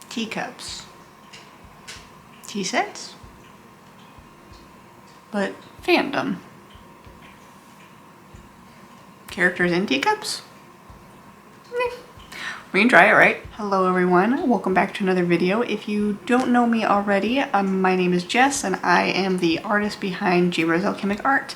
Teacups. Tea sets? But fandom. Characters in teacups? We can try it, right? Hello everyone, welcome back to another video. If you don't know me already, my name is Jess and I am the artist behind G-Rose Alchemic Art.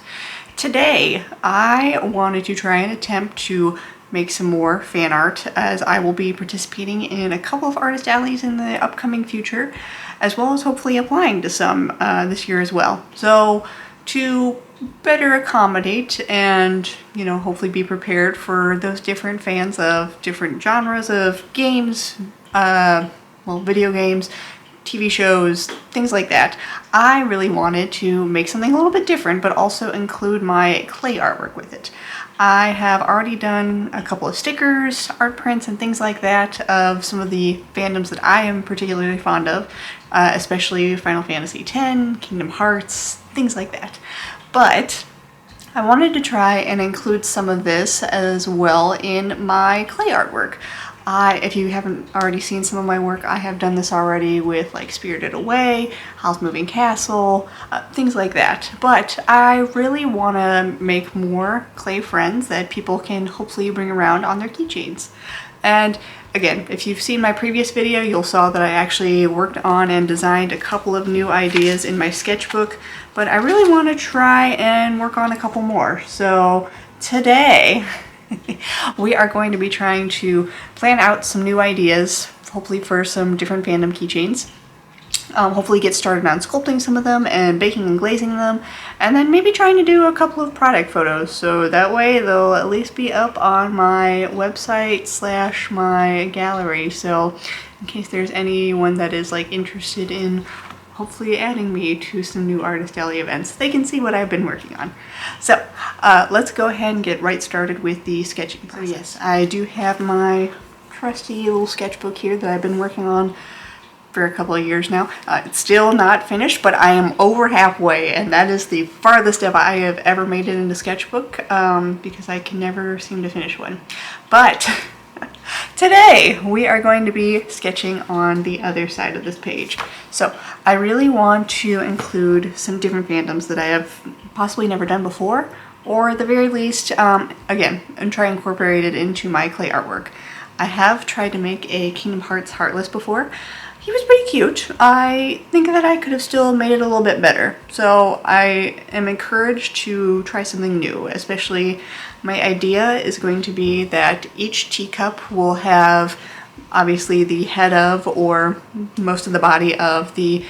Today, I wanted to try and attempt to make some more fan art, as I will be participating in a couple of artist alleys in the upcoming future, as well as hopefully applying to some this year as well. So to better accommodate and, you know, hopefully be prepared for those different fans of different genres of games, video games, TV shows, things like that, I really wanted to make something a little bit different, but also include my clay artwork with it. I have already done a couple of stickers, art prints, and things like that of some of the fandoms that I am particularly fond of, especially Final Fantasy X, Kingdom Hearts, things like that. But I wanted to try and include some of this as well in my clay artwork. If you haven't already seen some of my work, I have done this already with like Spirited Away, Howl's Moving Castle, things like that. But I really want to make more clay friends that people can hopefully bring around on their keychains. And again, if you've seen my previous video, you'll saw that I actually worked on and designed a couple of new ideas in my sketchbook, but I really want to try and work on a couple more. So today, we are going to be trying to plan out some new ideas, hopefully for some different fandom keychains. Hopefully get started on sculpting some of them and baking and glazing them, and then maybe trying to do a couple of product photos, so that way they'll at least be up on my website / my gallery, so in case there's anyone that is like interested in hopefully adding me to some new artist alley events, they can see what I've been working on. So let's go ahead and get right started with the sketching process. So yes, I do have my trusty little sketchbook here that I've been working on for a couple of years now. It's still not finished, but I am over halfway, and that is the farthest I have ever made it into sketchbook, because I can never seem to finish one. But today we are going to be sketching on the other side of this page. So I really want to include some different fandoms that I have possibly never done before, or at the very least, again, and try and incorporate it into my clay artwork. I have tried to make a Kingdom Hearts Heartless before. He was pretty cute. I think that I could have still made it a little bit better. So I am encouraged to try something new, especially my idea is going to be that each teacup will have obviously the head of, or most of the body of, the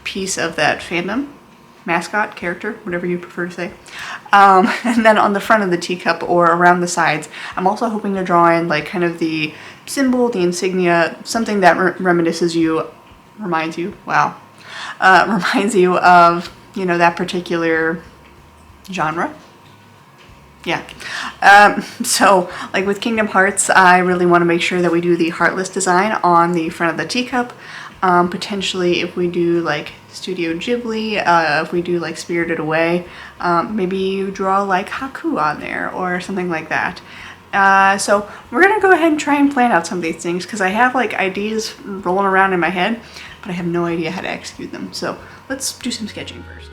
piece of that fandom, mascot, character, whatever you prefer to say. And then on the front of the teacup or around the sides, I'm also hoping to draw in like kind of the symbol, the insignia, something that reminds you of, you know, that particular genre. Yeah. So like with Kingdom Hearts, I really want to make sure that we do the Heartless design on the front of the teacup. Potentially if we do like Studio Ghibli, if we do like Spirited Away, maybe you draw like Haku on there or something like that. So we're gonna go ahead and try and plan out some of these things, because I have like ideas rolling around in my head, but I have no idea how to execute them. So let's do some sketching first.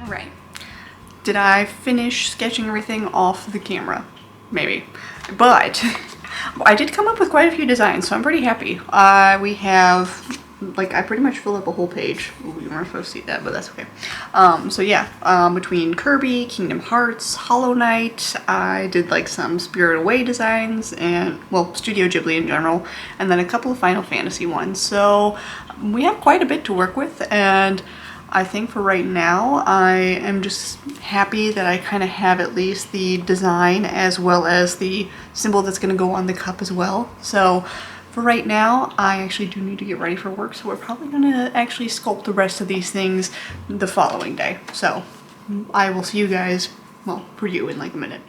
Right. Did I finish sketching everything off the camera? Maybe. But I did come up with quite a few designs, so I'm pretty happy. We have like I pretty much filled up a whole page. Ooh, you weren't supposed to see that, but that's okay. So yeah, between Kirby, Kingdom Hearts, Hollow Knight, I did like some Spirited Away designs and, well, Studio Ghibli in general, and then a couple of Final Fantasy ones. So we have quite a bit to work with, and I think for right now, I am just happy that I kind of have at least the design as well as the symbol that's going to go on the cup as well. So for right now, I actually do need to get ready for work, so we're probably going to actually sculpt the rest of these things the following day. So I will see you guys, well, for you in like a minute.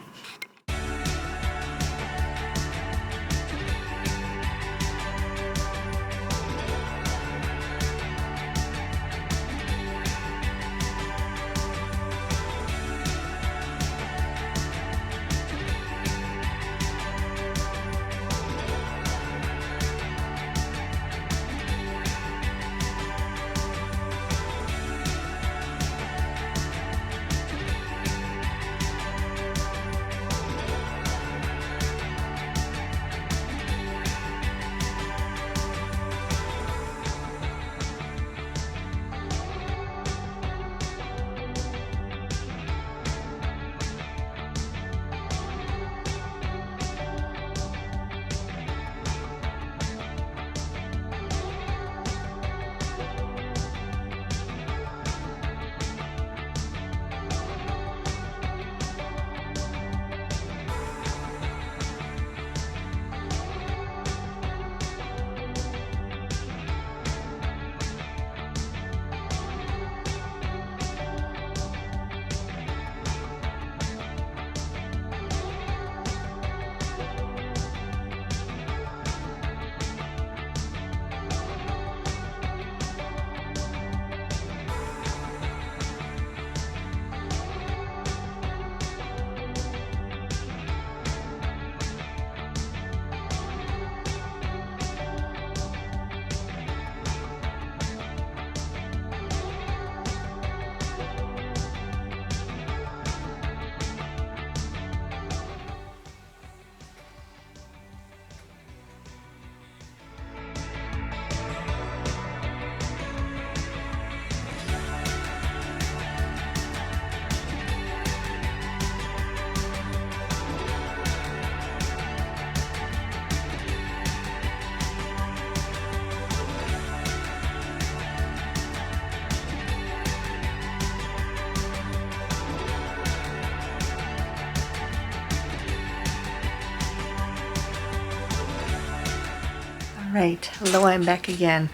Alright, hello, I'm back again.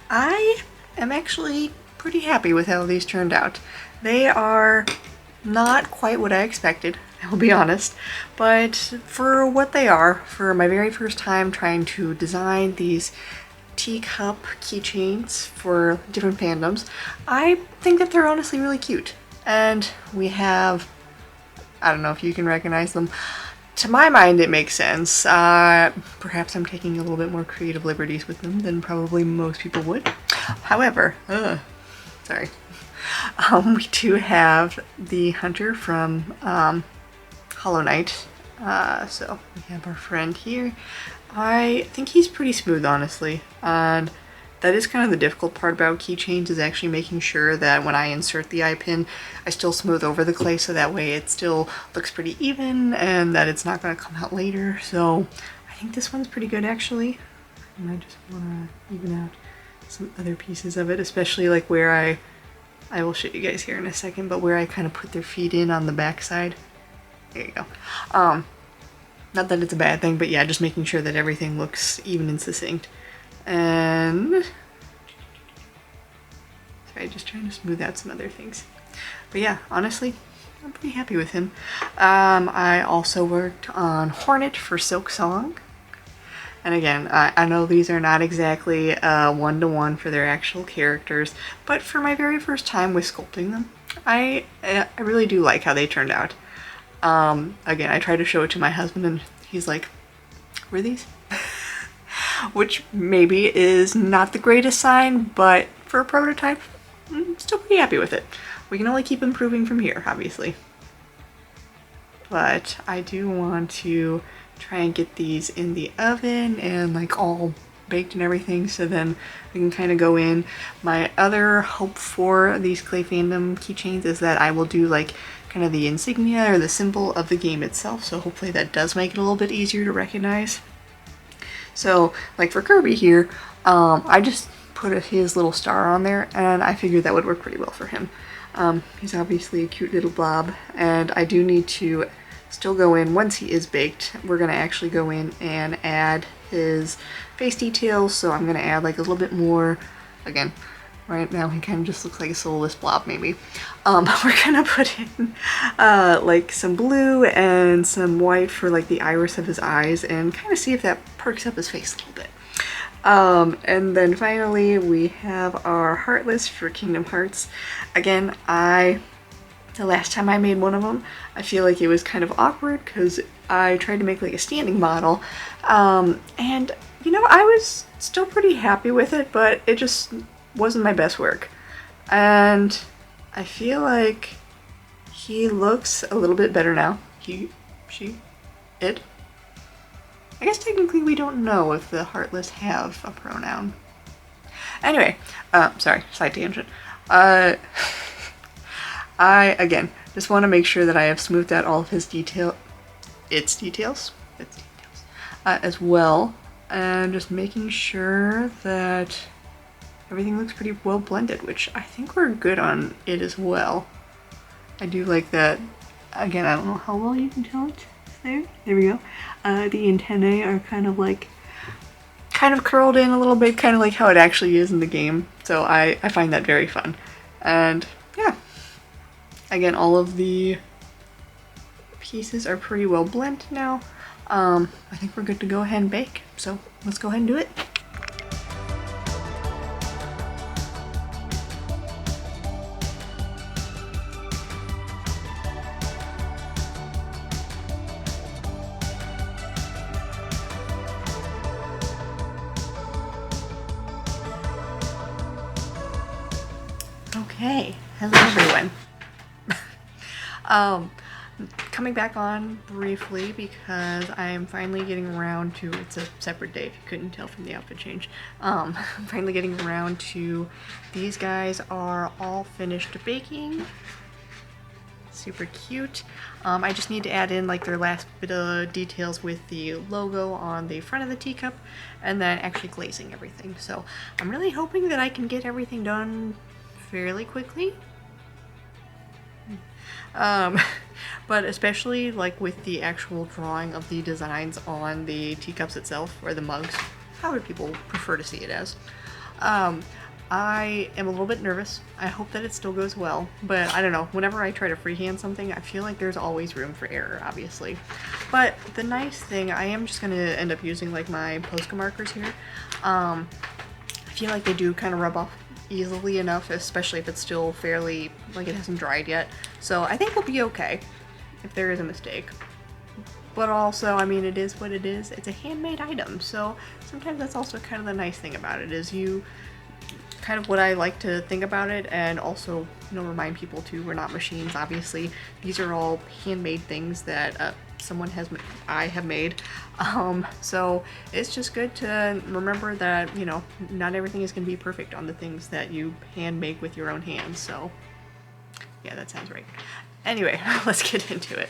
I am actually pretty happy with how these turned out. They are not quite what I expected, I will be honest, but for what they are, for my very first time trying to design these teacup keychains for different fandoms, I think that they're honestly really cute. And we have, I don't know if you can recognize them. To my mind, it makes sense. Perhaps I'm taking a little bit more creative liberties with them than probably most people would. However, sorry. We do have the hunter from Hollow Knight. So we have our friend here. I think he's pretty smooth, honestly. And that is kind of the difficult part about keychains, is actually making sure that when I insert the eye pin, I still smooth over the clay so that way it still looks pretty even and that it's not going to come out later. So I think this one's pretty good, actually. And I just want to even out some other pieces of it, especially like where I will show you guys here in a second, but where I kind of put their feet in on the back side. There you go. Not that it's a bad thing, but yeah, just making sure that everything looks even and succinct. And sorry, just trying to smooth out some other things. But yeah, honestly, I'm pretty happy with him. I also worked on Hornet for Silk Song. And again, I know these are not exactly one-to-one for their actual characters, but for my very first time with sculpting them, I really do like how they turned out. Again, I tried to show it to my husband and he's like, were these? Which maybe is not the greatest sign, but for a prototype, I'm still pretty happy with it. We can only keep improving from here, obviously. But I do want to try and get these in the oven and like all baked and everything, so then we can kind of go in. My other hope for these Clay Fandom keychains is that I will do like kind of the insignia or the symbol of the game itself, so hopefully that does make it a little bit easier to recognize. So like for Kirby here, I just put his little star on there, and I figured that would work pretty well for him. He's obviously a cute little blob, and I do need to still go in once he is baked. We're gonna actually go in and add his face details, so I'm gonna add like a little bit more. Again, right now he kind of just looks like a soulless blob maybe. We're gonna put in like some blue and some white for like the iris of his eyes, and kind of see if that perks up his face a little bit. And then finally we have our Heartless for Kingdom Hearts. Again, the last time I made one of them, I feel like it was kind of awkward because I tried to make like a standing model, and you know, I was still pretty happy with it, but it just wasn't my best work. And I feel like he looks a little bit better now. He, she, it. I guess technically we don't know if the Heartless have a pronoun. Anyway, sorry, side tangent. I, again, just want to make sure that I have smoothed out all of his details, as well, and just making sure that everything looks pretty well blended, which I think we're good on it as well. I do like that. Again, I don't know how well you can tell it. There we go. The antennae are kind of curled in a little bit, kind of like how it actually is in the game. So I find that very fun. And yeah. Again, all of the pieces are pretty well blended now. I think we're good to go ahead and bake. So let's go ahead and do it. Okay, hello everyone. Coming back on briefly because I am finally getting around to, it's a separate day if you couldn't tell from the outfit change. I'm finally getting around to, these guys are all finished baking. Super cute. I just need to add in like their last bit of details with the logo on the front of the teacup, and then actually glazing everything. So I'm really hoping that I can get everything done fairly quickly. But especially like with the actual drawing of the designs on the teacups itself, or the mugs, however people prefer to see it as. I am a little bit nervous. I hope that it still goes well, but I don't know, whenever I try to freehand something, I feel like there's always room for error, obviously. But the nice thing, I am just gonna end up using like my Posca markers here. I feel like they do kind of rub off easily enough, especially if it's still fairly, like it hasn't dried yet. So I think we'll be okay if there is a mistake. But also, I mean, it is what it is. It's a handmade item, so sometimes that's also kind of the nice thing about it, is you kind of what I like to think about it, and also, you know, remind people too, we're not machines, obviously. These are all handmade things that I have made. So it's just good to remember that, you know, not everything is going to be perfect on the things that you hand make with your own hands. So yeah, that sounds right. Anyway, let's get into it.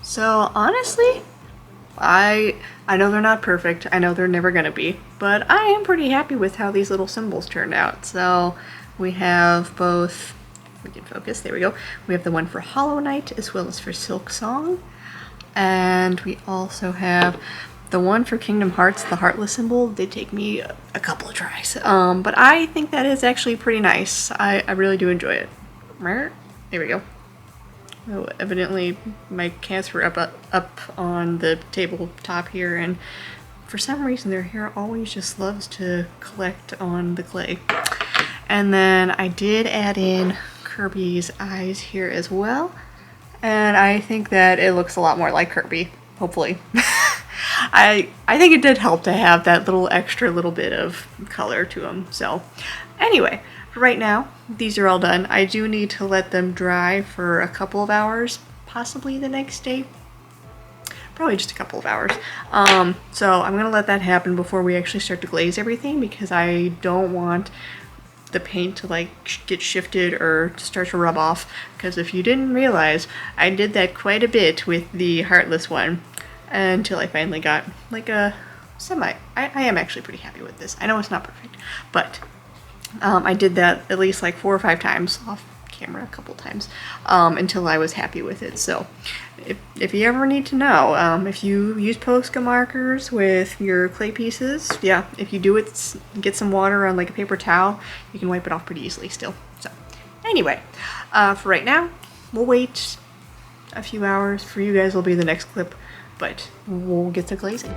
So honestly, I know they're not perfect. I know they're never gonna be, but I am pretty happy with how these little symbols turned out. So we have both, we can focus, there we go. We have the one for Hollow Knight as well as for Silk Song. And we also have the one for Kingdom Hearts, the Heartless symbol. Did take me a couple of tries, but I think that is actually pretty nice. I really do enjoy it. There we go. Oh, evidently my cats were up on the tabletop here, and for some reason their hair always just loves to collect on the clay. And then I did add in Kirby's eyes here as well, and I think that it looks a lot more like Kirby, hopefully. I think it did help to have that little extra little bit of color to them. So anyway, right now these are all done. I do need to let them dry for a couple of hours, possibly the next day, probably just a couple of hours. So I'm gonna let that happen before we actually start to glaze everything, because I don't want the paint to like get shifted or to start to rub off, because if you didn't realize, I did that quite a bit with the Heartless one until I finally got like a semi. I am actually pretty happy with this. I know it's not perfect, but I did that at least like 4 or 5 times off camera, a couple times, until I was happy with it. So if you ever need to know, if you use Posca markers with your clay pieces, yeah, if you do it, get some water on like a paper towel, you can wipe it off pretty easily still. So anyway, for right now, we'll wait a few hours. For you guys will be the next clip, but we'll get to glazing.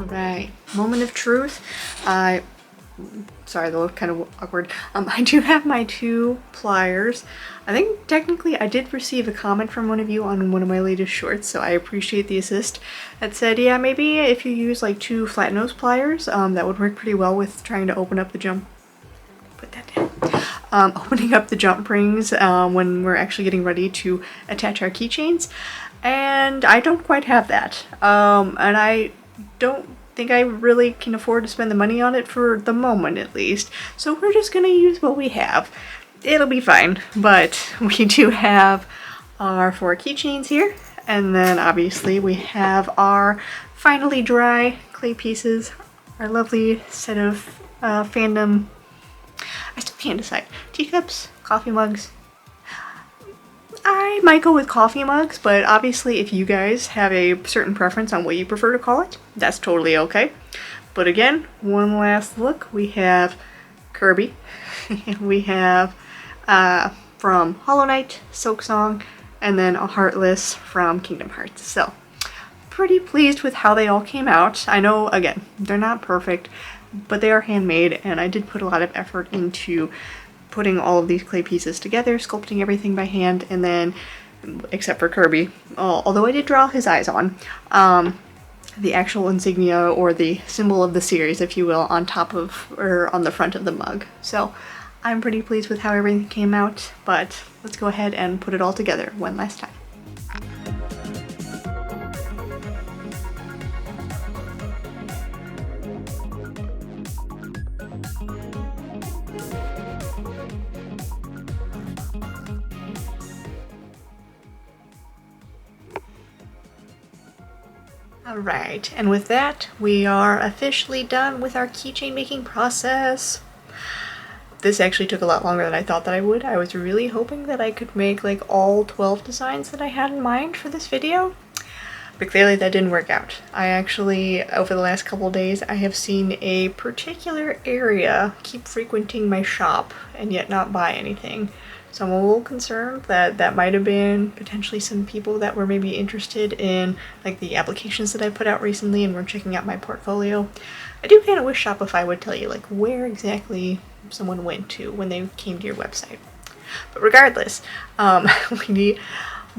Alright, moment of truth. Sorry, that looked kind of awkward. I do have my 2 pliers. I think technically I did receive a comment from one of you on one of my latest shorts, so I appreciate the assist. That said, yeah, maybe if you use like 2 flat nose pliers, that would work pretty well with trying to open up the jump. Put that down. Opening up the jump rings when we're actually getting ready to attach our keychains. And I don't quite have that. And I don't think I really can afford to spend the money on it for the moment, at least. So we're just gonna use what we have. It'll be fine, but we do have our 4 keychains here, and then obviously we have our finally dry clay pieces, our lovely set of fandom, I still can't decide, teacups, coffee mugs. I might go with coffee mugs, but obviously if you guys have a certain preference on what you prefer to call it, that's totally okay. But again, one last look. We have Kirby. We have from Hollow Knight, Silk Song, and then a Heartless from Kingdom Hearts. So pretty pleased with how they all came out. I know, again, they're not perfect, but they are handmade, and I did put a lot of effort into putting all of these clay pieces together, sculpting everything by hand, and then, except for Kirby, although I did draw his eyes on, the actual insignia or the symbol of the series, if you will, on top of, or on the front of the mug. So I'm pretty pleased with how everything came out, but let's go ahead and put it all together one last time. Alright, and with that, we are officially done with our keychain making process. This actually took a lot longer than I thought that I would. I was really hoping that I could make like all 12 designs that I had in mind for this video, but clearly that didn't work out. I actually, over the last couple days, I have seen a particular area keep frequenting my shop and yet not buy anything. So I'm a little concerned that that might have been potentially some people that were maybe interested in like the applications that I put out recently and were checking out my portfolio. I do kind of wish Shopify would tell you like where exactly someone went to when they came to your website. But regardless,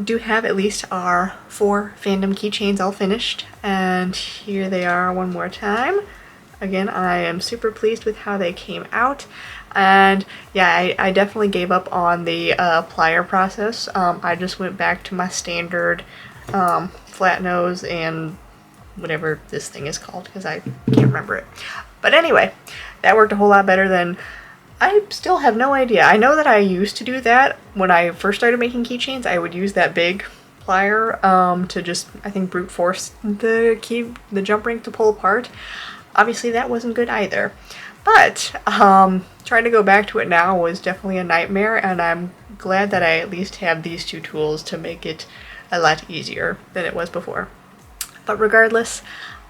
do have at least our 4 fandom keychains all finished, and here they are one more time. Again, I am super pleased with how they came out, and yeah, I definitely gave up on the plier process. I just went back to my standard flat nose and whatever this thing is called, because I can't remember it. But anyway, that worked a whole lot better than... I still have no idea. I know that I used to do that when I first started making keychains. I would use that big plier to just, I think, brute force the jump ring to pull apart. Obviously that wasn't good either. But trying to go back to it now was definitely a nightmare, and I'm glad that I at least have these 2 tools to make it a lot easier than it was before. But regardless,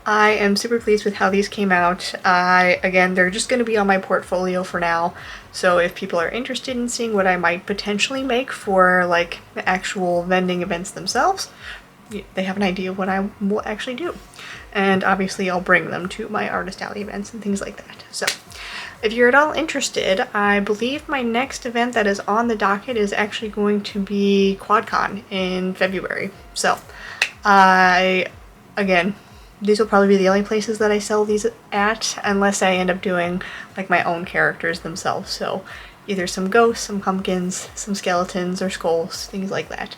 I am super pleased with how these came out. Again, they're just going to be on my portfolio for now, so if people are interested in seeing what I might potentially make for like the actual vending events themselves, they have an idea of what I will actually do. And obviously I'll bring them to my Artist Alley events and things like that. So if you're at all interested, I believe my next event that is on the docket is actually going to be QuadCon in February. So again, these will probably be the only places that I sell these at, unless I end up doing like my own characters themselves. So either some ghosts, some pumpkins, some skeletons or skulls, things like that.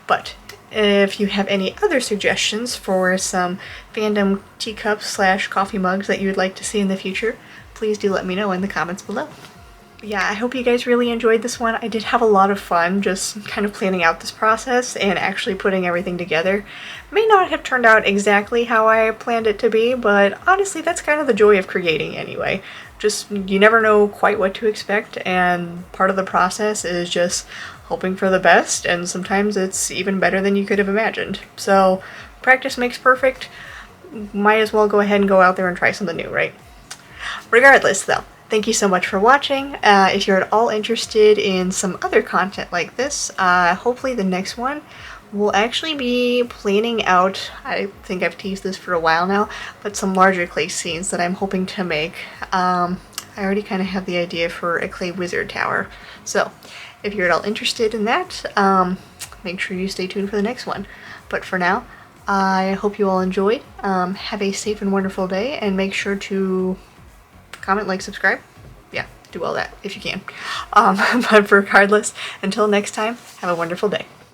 But if you have any other suggestions for some fandom teacups / coffee mugs that you would like to see in the future, please do let me know in the comments below. Yeah, I hope you guys really enjoyed this one. I did have a lot of fun just kind of planning out this process and actually putting everything together. May not have turned out exactly how I planned it to be, but honestly that's kind of the joy of creating anyway. Just, you never know quite what to expect, and part of the process is just hoping for the best, and sometimes it's even better than you could have imagined. So practice makes perfect. Might as well go ahead and go out there and try something new, right? Regardless though, thank you so much for watching. If you're at all interested in some other content like this, hopefully the next one will actually be planning out, I think I've teased this for a while now, but some larger clay scenes that I'm hoping to make. I already kind of have the idea for a clay wizard tower. So if you're at all interested in that, make sure you stay tuned for the next one. But for now, I hope you all enjoyed. Have a safe and wonderful day, and make sure to comment, like, subscribe. Yeah, do all that if you can. But regardless, until next time, have a wonderful day.